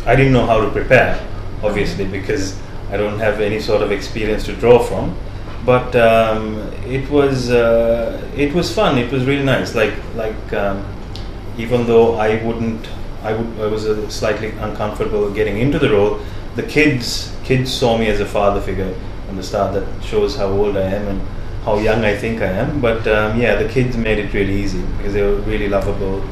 I didn't know how to prepare, obviously, because I don't have any sort of experience to draw from. But it was fun. It was really nice. Even though I was slightly uncomfortable getting into the role. The kids saw me as a father figure from the start. That shows how old I am and how young I think I am. But the kids made it really easy because they were really lovable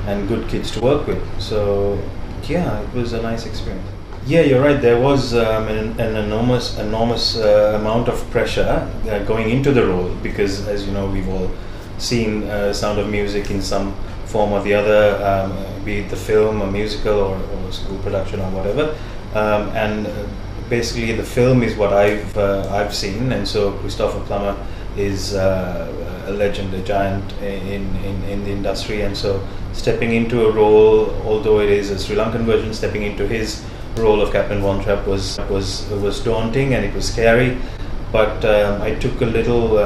and good kids to work with. So yeah, it was a nice experience. Yeah, you're right. There was an enormous amount of pressure going into the role because, as you know, we've all seen Sound of Music in some form or the other, be it the film, a musical, or school production, or whatever. Basically, the film is what I've seen, and so Christopher Plummer is a legend, a giant in the industry, and so stepping into a role, although it is a Sri Lankan version, stepping into his role of Captain Von Trapp was daunting and it was scary, but I took a little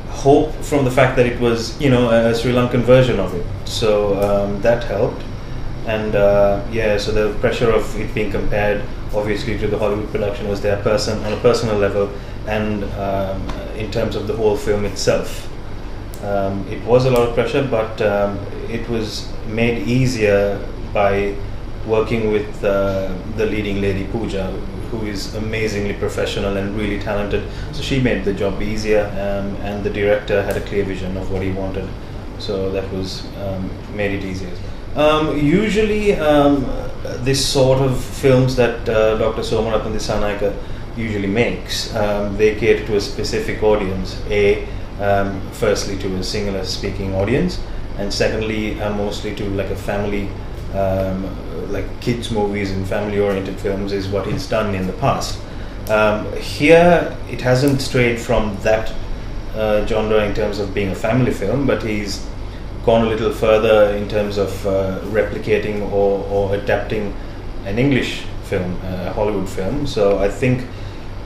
hope from the fact that it was, a Sri Lankan version of it, so that helped. And so the pressure of it being compared obviously to the Hollywood production was there on a personal level, and in terms of the whole film itself. It was a lot of pressure, but it was made easier by working with the leading lady, Pooja, who is amazingly professional and really talented. So she made the job easier, and the director had a clear vision of what he wanted. So that was made it easier. Usually, this sort of films that Dr. Somarathan Dissanayake usually makes, they cater to a specific audience. Firstly to a Sinhala speaking audience, and secondly mostly to like a family, like kids movies and family oriented films is what he's done in the past. Here it hasn't strayed from that genre in terms of being a family film, but he's gone a little further in terms of replicating or adapting an English film, a Hollywood film. So I think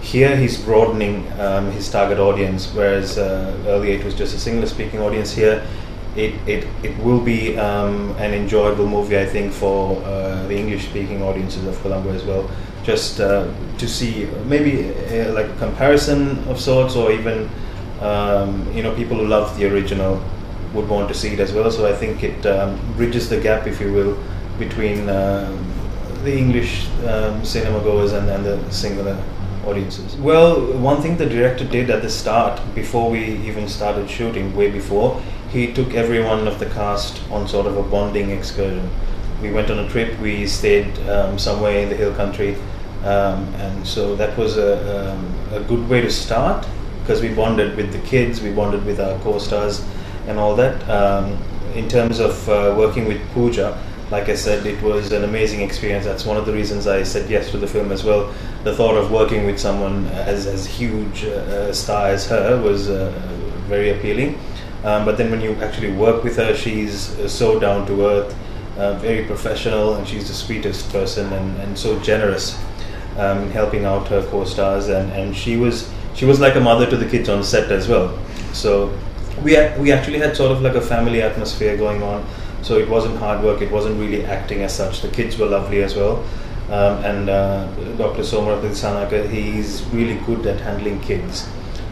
here he's broadening his target audience, whereas earlier it was just a Sinhala speaking audience. Here it will be an enjoyable movie, I think, for the English speaking audiences of Colombo as well, just to see maybe like a comparison of sorts, or even people who love the original would want to see it as well. So I think it bridges the gap, if you will, between the English cinema goers and the Sinhala audiences. Well, one thing the director did at the start, before we even started shooting, way before, he took everyone of the cast on sort of a bonding excursion. We went on a trip, we stayed somewhere in the hill country, and so that was a good way to start, because we bonded with the kids, we bonded with our co-stars and all that. In terms of working with Pooja, like I said, it was an amazing experience. That's one of the reasons I said yes to the film as well. The thought of working with someone as huge a star as her was very appealing. But then when you actually work with her, she's so down to earth, very professional, and she's the sweetest person, and so generous in helping out her co-stars. And she was like a mother to the kids on set as well. So we actually had sort of like a family atmosphere going on. So it wasn't hard work, it wasn't really acting as such. The kids were lovely as well. And Dr. Somarathan Dissanayake, he's really good at handling kids.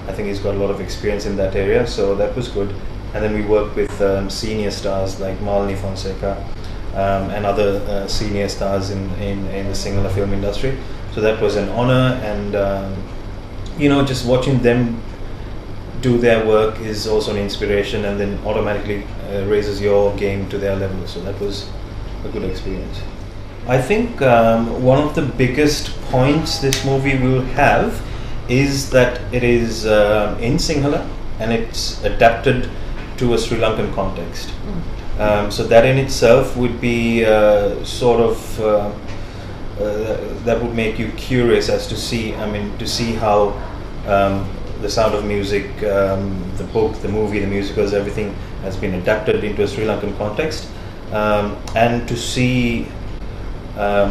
I think he's got a lot of experience in that area, so that was good. And then we worked with senior stars like Malini Fonseca and other senior stars in the Sinhala film industry. So that was an honor, and just watching them do their work is also an inspiration, and then automatically raises your game to their level. So that was a good experience. I think one of the biggest points this movie will have is that it is in Sinhala and it's adapted to a Sri Lankan context. So that in itself would be that would make you curious as to see how the Sound of Music, the book, the movie, the musicals, everything has been adapted into a Sri Lankan context, and to see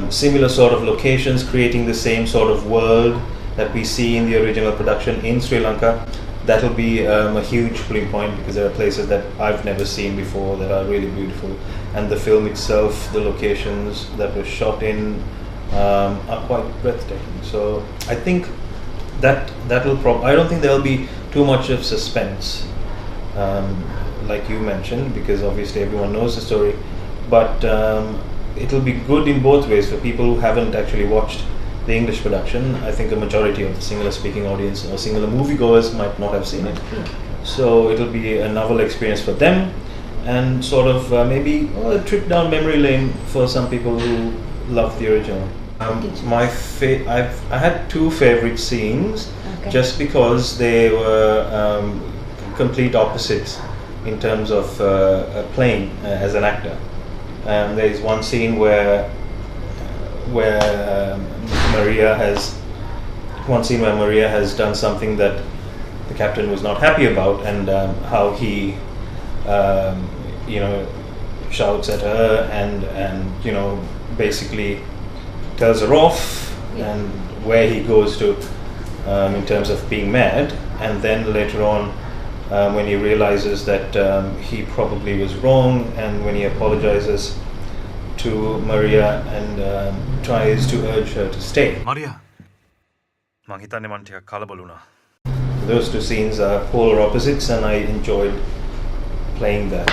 similar sort of locations creating the same sort of world that we see in the original production in Sri Lanka, that'll be a huge pulling point, because there are places that I've never seen before that are really beautiful, and the film itself, the locations that were shot in are quite breathtaking. So I think that'll I don't think there'll be too much of suspense, like you mentioned, because obviously everyone knows the story, but it'll be good in both ways for people who haven't actually watched the English production. I think a majority of the Sinhala speaking audience or Sinhala moviegoers might not have seen it, so it'll be a novel experience for them, and sort of maybe a trip down memory lane for some people who love the original. I had two favorite scenes, just because they were complete opposites in terms of playing as an actor. There is one scene where Maria has done something that the captain was not happy about, and how he shouts at her and basically tells her off, and where he goes to in terms of being mad, and then later on when he realizes that he probably was wrong, and when he apologizes to Maria and tries to urge her to stay. Maria, මං හිතන්නේ මං ටිකක් කලබල වුණා. Those two scenes are polar opposites, and I enjoyed playing that.